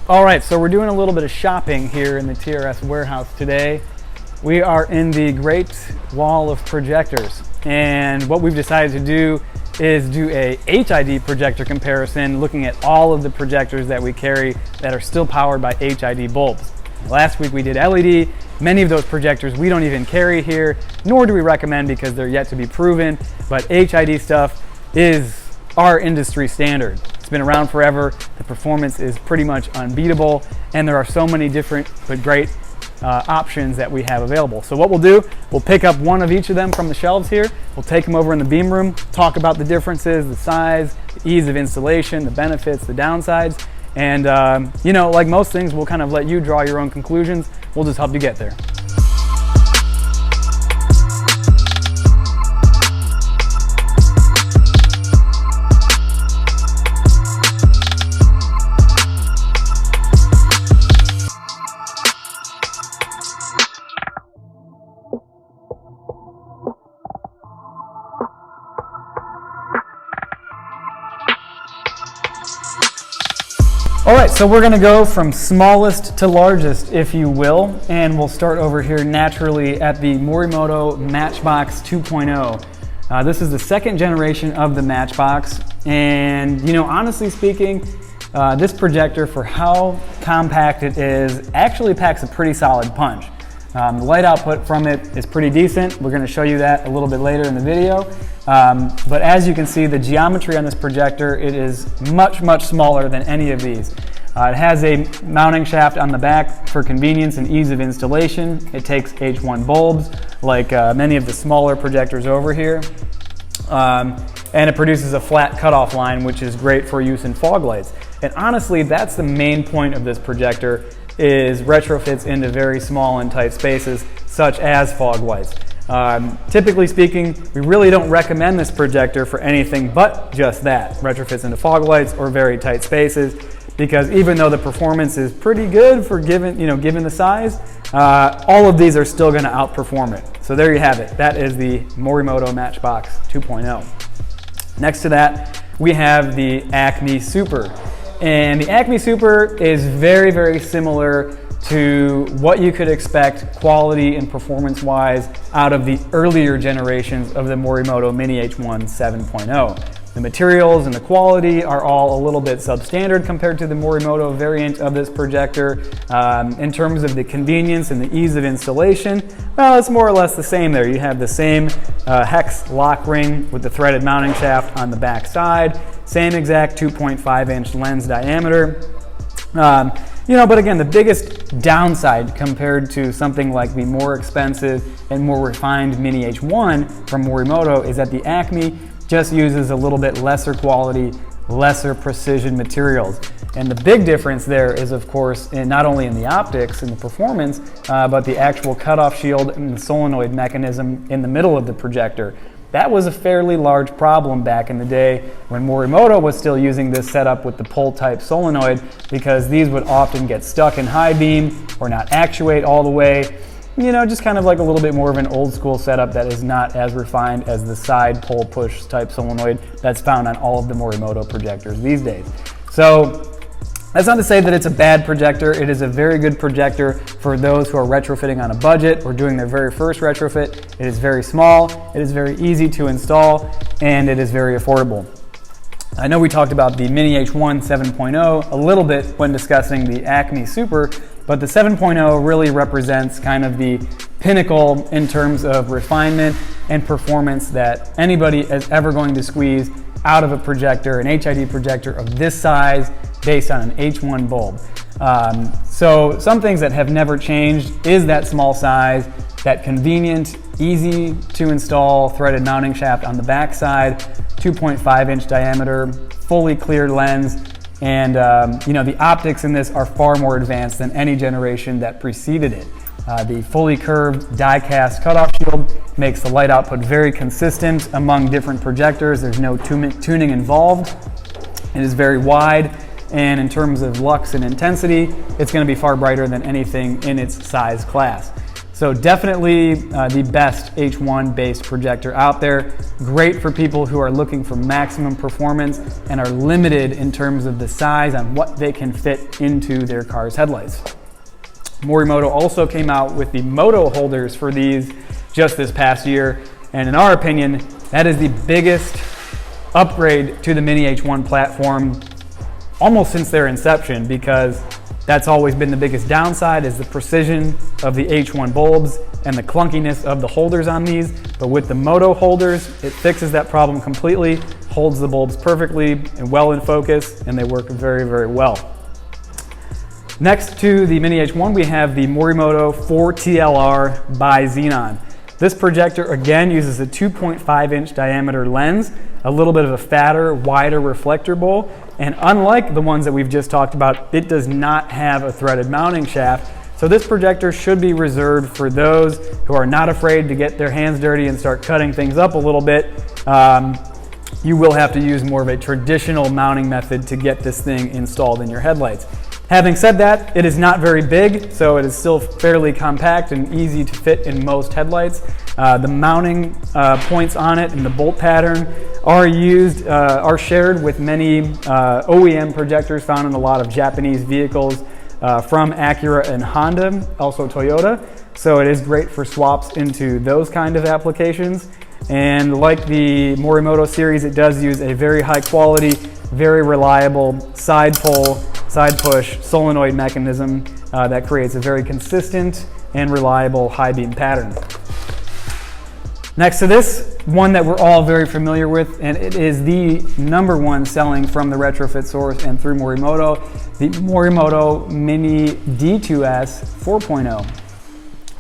All right, so we're doing a little bit of shopping here in the TRS warehouse today. We are in the Great Wall of Projectors, and what we've decided to do is do a HID projector comparison, looking at all of the projectors that we carry that are still powered by HID bulbs. Last week we did LED. Many of those projectors we don't even carry here, nor do we recommend because they're yet to be proven, but HID stuff is our industry standard. It's been around forever. The performance is pretty much unbeatable, and there are so many different but great options that we have available. So what we'll do, we'll pick up one of each of them from the shelves here. We'll take them over in the beam room, talk about the differences, the size, the ease of installation, the benefits, the downsides, and you know, like most things, we'll kind of let you draw your own conclusions. We'll just help you get there. All right, so we're gonna go from smallest to largest, if you will, and we'll start over here naturally at the Morimoto Matchbox 2.0. This is the second generation of the Matchbox, and you know, honestly speaking, this projector, for how compact it is, actually packs a pretty solid punch. The light output from it is pretty decent. We're gonna show you that a little bit later in the video. But as you can see, the geometry on this projector, it is much, much smaller than any of these. It has a mounting shaft on the back for convenience and ease of installation. It takes H1 bulbs, like many of the smaller projectors over here. And it produces a flat cutoff line, which is great for use in fog lights. And honestly, that's the main point of this projector, is retrofits into very small and tight spaces, such as fog lights. Typically speaking, we really don't recommend this projector for anything but just that, retrofits into fog lights or very tight spaces, because even though the performance is pretty good for given the size, all of these are still going to outperform it. So there you have it. That is the Morimoto Matchbox 2.0. Next to that, we have the Acme Super. And the Acme Super is very, very similar to what you could expect quality and performance-wise out of the earlier generations of the Morimoto Mini H1 7.0. The materials and the quality are all a little bit substandard compared to the Morimoto variant of this projector. In terms of the convenience and the ease of installation, well, it's more or less the same there. You have the same hex lock ring with the threaded mounting shaft on the back side, same exact 2.5-inch lens diameter. You know, but again, the biggest downside compared to something like the more expensive and more refined Mini H1 from Morimoto is that the Acme just uses a little bit lesser quality, lesser precision materials. And the big difference there is, of course, not only in the optics and the performance, but the actual cutoff shield and the solenoid mechanism in the middle of the projector. That was a fairly large problem back in the day when Morimoto was still using this setup with the pull type solenoid, because these would often get stuck in high beam or not actuate all the way. You know, just kind of like a little bit more of an old school setup that is not as refined as the side pull push type solenoid that's found on all of the Morimoto projectors these days. So that's not to say that it's a bad projector. It is a very good projector for those who are retrofitting on a budget or doing their very first retrofit. It is very small, it is very easy to install, and it is very affordable. I know we talked about the Mini H1 7.0 a little bit when discussing the Acme Super, but the 7.0 really represents kind of the pinnacle in terms of refinement and performance that anybody is ever going to squeeze out of a projector, an HID projector of this size, based on an H1 bulb. So some things that have never changed is that small size, that convenient, easy to install threaded mounting shaft on the back side, 2.5-inch diameter, fully clear lens, and you know, the optics in this are far more advanced than any generation that preceded it. The fully curved die-cast cutoff shield makes the light output very consistent among different projectors. There's no tuning involved. It is very wide, and in terms of lux and intensity, it's going to be far brighter than anything in its size class. So So definitely the best H1 based projector out there. Great for people who are looking for maximum performance and are limited in terms of the size on what they can fit into their car's headlights. Morimoto also came out with the Moto holders for these just this past year, and in our opinion, that is the biggest upgrade to the Mini H1 platform almost since their inception, because that's always been the biggest downside, is the precision of the H1 bulbs and the clunkiness of the holders on these. But with the Moto holders, it fixes that problem completely, holds the bulbs perfectly and well in focus, and they work very, very well. Next to the Mini H1, we have the Morimoto 4TLR by Xenon. This projector again uses a 2.5-inch diameter lens, a little bit of a fatter, wider reflector bowl, and unlike the ones that we've just talked about, it does not have a threaded mounting shaft. So this projector should be reserved for those who are not afraid to get their hands dirty and start cutting things up a little bit. You will have to use more of a traditional mounting method to get this thing installed in your headlights. Having said that, it is not very big, so it is still fairly compact and easy to fit in most headlights. The mounting points on it and the bolt pattern are shared with many OEM projectors found in a lot of Japanese vehicles from Acura and Honda, also Toyota. So it is great for swaps into those kind of applications. And like the Morimoto series, it does use a very high quality, very reliable side push solenoid mechanism that creates a very consistent and reliable high beam pattern. Next to this, one that we're all very familiar with, and it is the #1 selling from the Retrofitsource and through Morimoto, the Morimoto Mini D2S 4.0.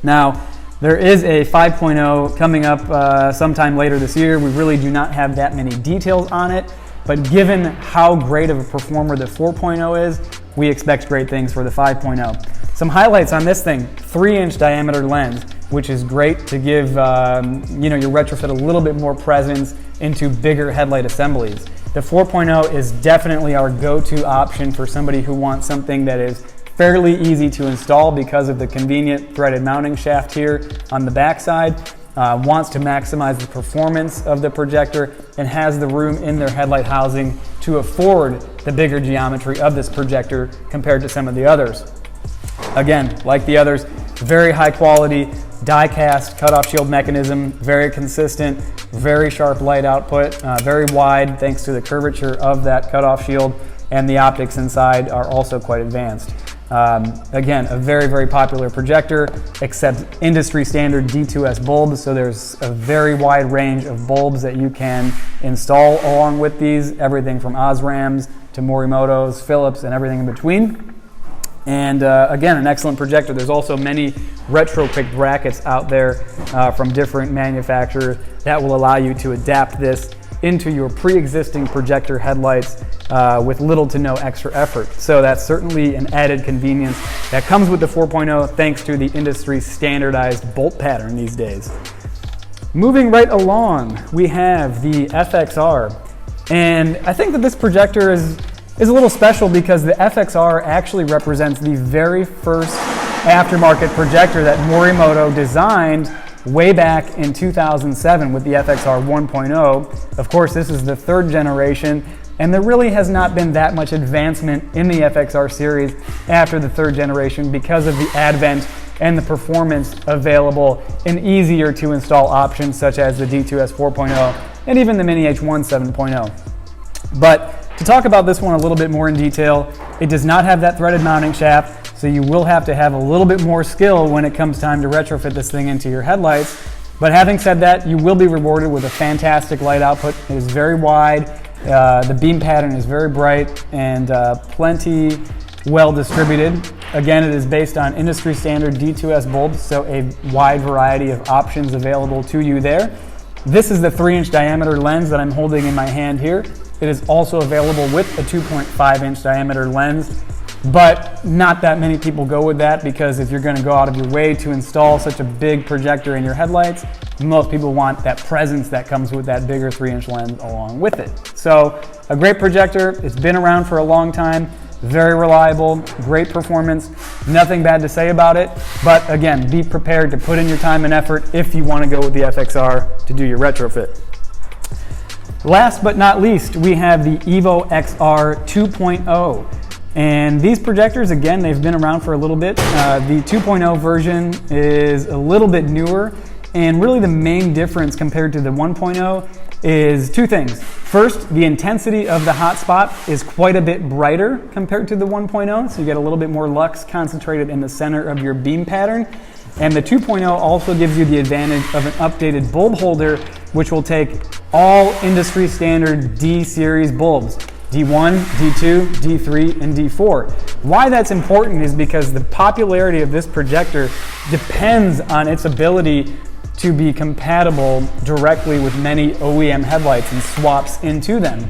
Now, there is a 5.0 coming up sometime later this year. We really do not have that many details on it, but given how great of a performer the 4.0 is, we expect great things for the 5.0. Some highlights on this thing: 3-inch diameter lens, which is great to give your retrofit a little bit more presence into bigger headlight assemblies. The 4.0 is definitely our go-to option for somebody who wants something that is fairly easy to install because of the convenient threaded mounting shaft here on the backside, wants to maximize the performance of the projector, and has the room in their headlight housing to afford the bigger geometry of this projector compared to some of the others. Again, like the others, very high quality die-cast cutoff shield mechanism, very consistent, very sharp light output, very wide thanks to the curvature of that cutoff shield, and the optics inside are also quite advanced. Again, a very, very popular projector, accepts industry standard D2S bulbs, so there's a very wide range of bulbs that you can install along with these, everything from Osrams to Morimotos, Philips, and everything in between. And again, an excellent projector. There's also many Retrofit brackets out there from different manufacturers that will allow you to adapt this into your pre-existing projector headlights with little to no extra effort. So that's certainly an added convenience that comes with the 4.0 thanks to the industry standardized bolt pattern these days. Moving right along, we have the FX-R. And I think that this projector is a little special because the FX-R actually represents the very first aftermarket projector that Morimoto designed way back in 2007 with the FX-R 1.0. Of course, this is the 3rd generation, and there really has not been that much advancement in the FX-R series after the 3rd generation because of the advent and the performance available in easier to install options such as the D2S 4.0 and even the Mini H1 7.0. But to talk about this one a little bit more in detail, it does not have that threaded mounting shaft, so you will have to have a little bit more skill when it comes time to retrofit this thing into your headlights. But having said that, you will be rewarded with a fantastic light output. It is very wide, the beam pattern is very bright, and plenty well distributed. Again, it is based on industry standard D2S bulbs, so a wide variety of options available to you there. This is the 3-inch diameter lens that I'm holding in my hand here. It is also available with a 2.5-inch diameter lens, but not that many people go with that because if you're going to go out of your way to install such a big projector in your headlights, most people want that presence that comes with that bigger 3-inch lens along with it. So a great projector. It's been around for a long time. very reliable, great performance, nothing bad to say about it. But again, be prepared to put in your time and effort if you want to go with the FX-R to do your retrofit. Last but not least, we have the EvoX-R 2.0. And these projectors, again, they've been around for a little bit. The 2.0 version is a little bit newer, and really the main difference compared to the 1.0 is two things. First, the intensity of the hotspot is quite a bit brighter compared to the 1.0, so you get a little bit more lux concentrated in the center of your beam pattern. And the 2.0 also gives you the advantage of an updated bulb holder, which will take all industry standard D series bulbs. D1, D2, D3, and D4. Why that's important is because the popularity of this projector depends on its ability to be compatible directly with many OEM headlights and swaps into them.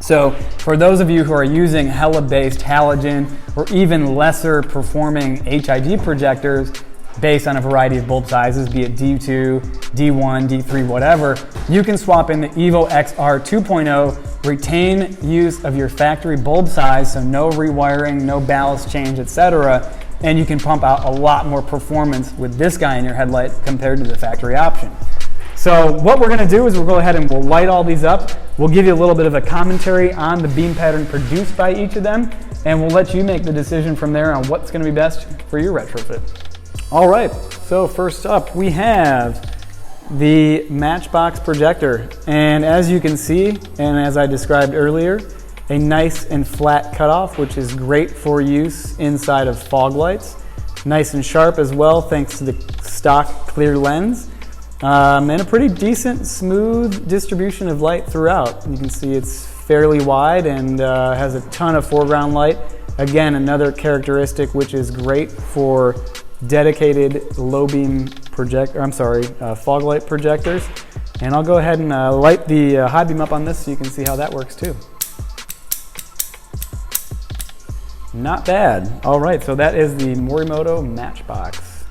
So for those of you who are using HELA-based halogen or even lesser performing HID projectors based on a variety of bulb sizes, be it D2, D1, D3, whatever, you can swap in the EvoX-R 2.0, retain use of your factory bulb size, so no rewiring, no ballast change, etc., and you can pump out a lot more performance with this guy in your headlight compared to the factory option. So what we're going to do is we'll go ahead and we'll light all these up. We'll give you a little bit of a commentary on the beam pattern produced by each of them, and we'll let you make the decision from there on what's going to be best for your retrofit. All right, so first up we have the Matchbox projector, and as you can see, and as I described earlier, a nice and flat cutoff, which is great for use inside of fog lights. Nice and sharp as well, thanks to the stock clear lens, and a pretty decent smooth distribution of light throughout. You can see it's fairly wide and has a ton of foreground light. Again, another characteristic which is great for dedicated low beam fog light projectors. And I'll go ahead and light the high beam up on this so you can see how that works too. Not bad. All right, so that is the Morimoto Matchbox.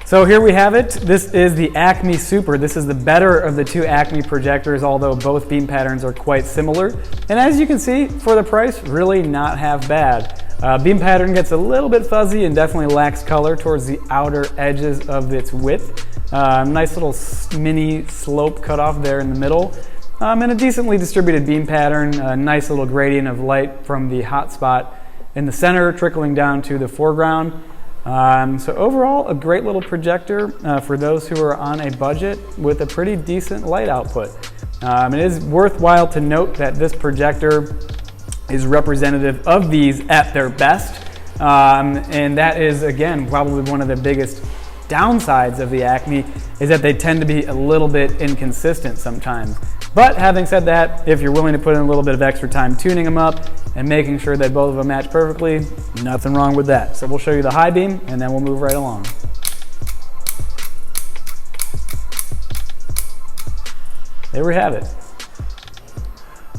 So here we have it. This is the Acme Super. This is the better of the two Acme projectors, although both beam patterns are quite similar. And as you can see, for the price, really not half bad. Beam pattern gets a little bit fuzzy and definitely lacks color towards the outer edges of its width. Nice little mini slope cutoff there in the middle. And a decently distributed beam pattern, a nice little gradient of light from the hot spot in the center trickling down to the foreground. So overall, a great little projector for those who are on a budget with a pretty decent light output. It is worthwhile to note that this projector is representative of these at their best, and that is, again, probably one of the biggest downsides of the Acme, is that they tend to be a little bit inconsistent sometimes. But having said that, if you're willing to put in a little bit of extra time tuning them up and making sure that both of them match perfectly, nothing wrong with that. So we'll show you the high beam and then we'll move right along. There we have it.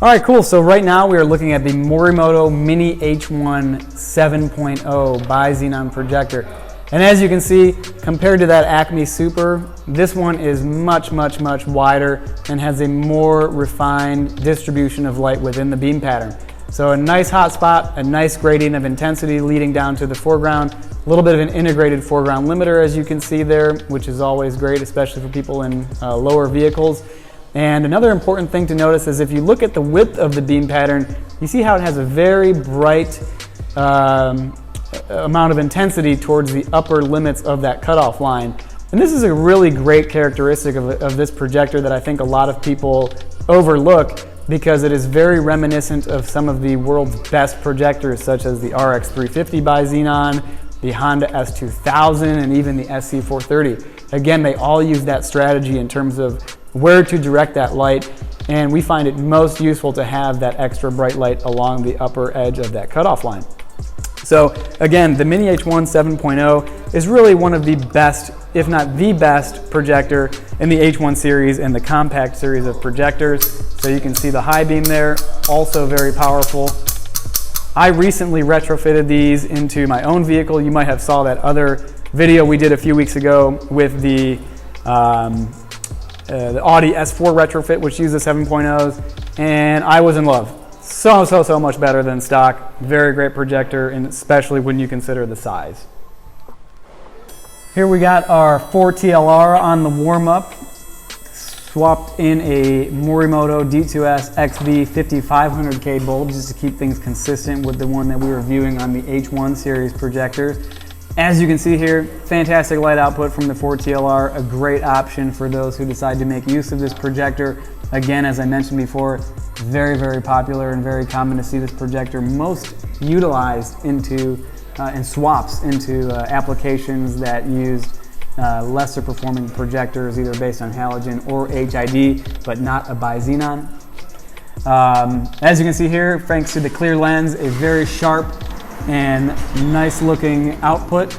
All right, cool. So right now we are looking at the Morimoto Mini H1 7.0 bi-xenon projector. And as you can see, compared to that Acme Super, this one is much wider and has a more refined distribution of light within the beam pattern. So a nice hot spot, a nice gradient of intensity leading down to the foreground, a little bit of an integrated foreground limiter as you can see there, which is always great, especially for people in lower vehicles. And another important thing to notice is if you look at the width of the beam pattern, you see how it has a very bright amount of intensity towards the upper limits of that cutoff line. And this is a really great characteristic of this projector that I think a lot of people overlook, because it is very reminiscent of some of the world's best projectors, such as the RX350 bi-xenon, the Honda S2000, and even the SC430. Again, they all use that strategy in terms of where to direct that light, and we find it most useful to have that extra bright light along the upper edge of that cutoff line. So again, the Mini H1 7.0 is really one of the best, if not the best, projector in the H1 series and the compact series of projectors. So you can see the high beam there, also very powerful. I recently retrofitted these into my own vehicle. You might have saw that other video we did a few weeks ago with the Audi S4 retrofit, which uses 7.0s, and I was in love. so much better than stock. Very great projector, and especially when you consider the size. Here we got our 4TLR on the warm-up. Swapped in a Morimoto D2S XV 5500K bulb just to keep things consistent with the one that we were viewing on the H1 series projectors. As you can see here, fantastic light output from the 4TLR, a great option for those who decide to make use of this projector. Again, as I mentioned before, very popular and very common to see this projector most utilized into and swaps into applications that used lesser performing projectors, either based on halogen or HID, but not a bi-xenon. As you can see here, thanks to the clear lens, a very sharp and nice looking output.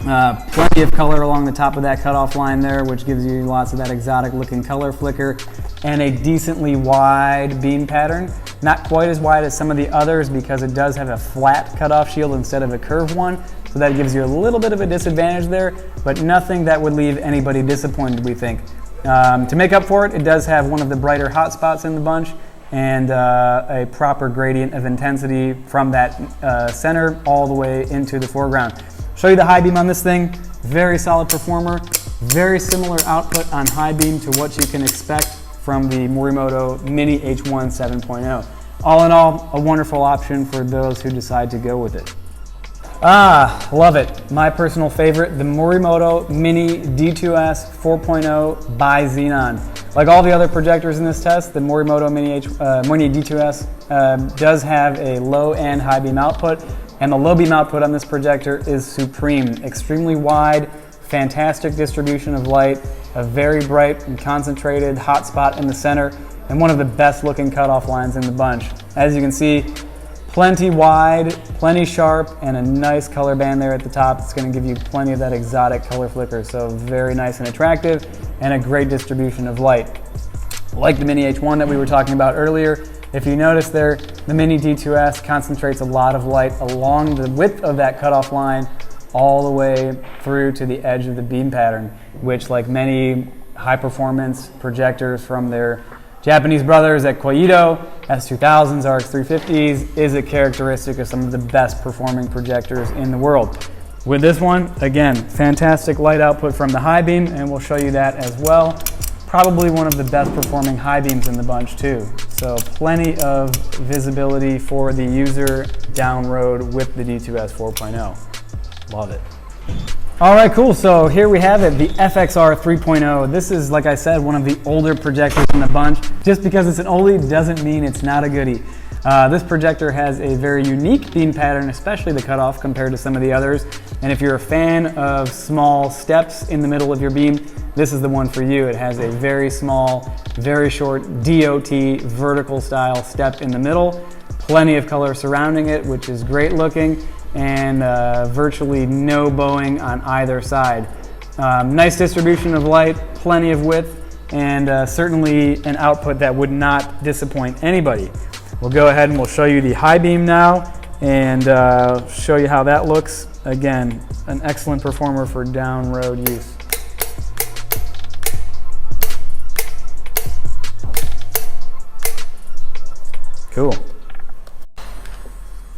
Plenty of color along the top of that cutoff line there, which gives you lots of that exotic looking color flicker, and a decently wide beam pattern. Not quite as wide as some of the others because it does have a flat cutoff shield instead of a curved one, so that gives you a little bit of a disadvantage there, but nothing that would leave anybody disappointed, we think. To make up for it, it does have one of the brighter hotspots in the bunch, and a proper gradient of intensity from that center all the way into the foreground. Show you the high beam on this thing. Very solid performer. Very similar output on high beam to what you can expect from the Morimoto Mini H1 7.0. All in all, a wonderful option for those who decide to go with it. Love it. My personal favorite, the Morimoto Mini D2S 4.0 bi-xenon. Like all the other projectors in this test, the Morimoto Mini D2S does have a low and high beam output, and the low beam output on this projector is supreme. Extremely wide, fantastic distribution of light, a very bright and concentrated hot spot in the center, and one of the best looking cutoff lines in the bunch. As you can see, plenty wide, plenty sharp, and a nice color band there at the top. It's going to give you plenty of that exotic color flicker, so very nice and attractive, and a great distribution of light. Like the Mini H1 that we were talking about earlier, if you notice there, the Mini D2S concentrates a lot of light along the width of that cutoff line all the way through to the edge of the beam pattern, which, like many high-performance projectors from their Japanese brothers at Koito, S2000s, RX350s, is a characteristic of some of the best performing projectors in the world. With this one, again, fantastic light output from the high beam, and we'll show you that as well. Probably one of the best performing high beams in the bunch too. So plenty of visibility for the user down road with the D2S 4.0. Love it. All right, cool. So here we have it, the FX-R 3.0. This is, like I said, one of the older projectors in the bunch. Just because it's an oldie doesn't mean it's not a goodie. This projector has a very unique beam pattern, especially the cutoff compared to some of the others. And if you're a fan of small steps in the middle of your beam, this is the one for you. It has a very small, very short DOT vertical style step in the middle, plenty of color surrounding it, which is great looking, and virtually no bowing on either side. Nice distribution of light, plenty of width, and certainly an output that would not disappoint anybody. We'll go ahead and we'll show you the high beam now and show you how that looks. Again, an excellent performer for down road use. Cool.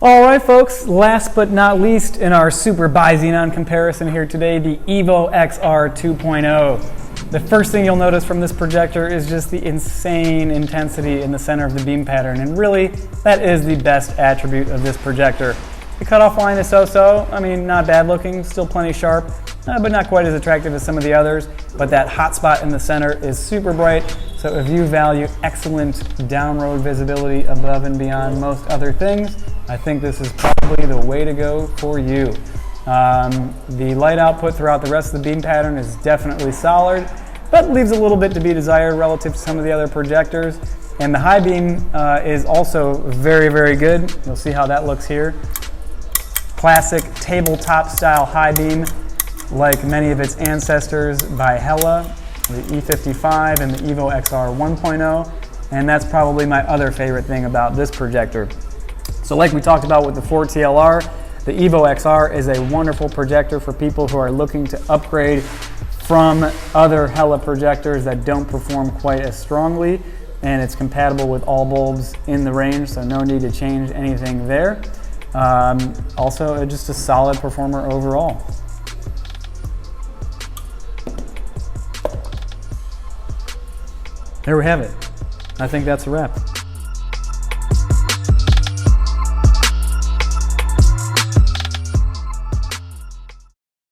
All right, folks, last but not least in our super bi-xenon comparison here today, the EvoX-R 2.0. The first thing you'll notice from this projector is just the insane intensity in the center of the beam pattern, and really, that is the best attribute of this projector. The cutoff line is so-so, I mean, not bad looking, still plenty sharp, but not quite as attractive as some of the others, but that hot spot in the center is super bright, so if you value excellent down road visibility above and beyond most other things, I think this is probably the way to go for you. The light output throughout the rest of the beam pattern is definitely solid, but leaves a little bit to be desired relative to some of the other projectors. And the high beam is also very, very good. You'll see how that looks here. Classic tabletop style high beam, like many of its ancestors by Hella, the E55 and the EvoX-R 1.0, and that's probably my other favorite thing about this projector. So like we talked about with the 4TLR, the EvoX-R is a wonderful projector for people who are looking to upgrade from other Hella projectors that don't perform quite as strongly. and it's compatible with all bulbs in the range, so no need to change anything there. Also, just a solid performer overall. There we have it. I think that's a wrap.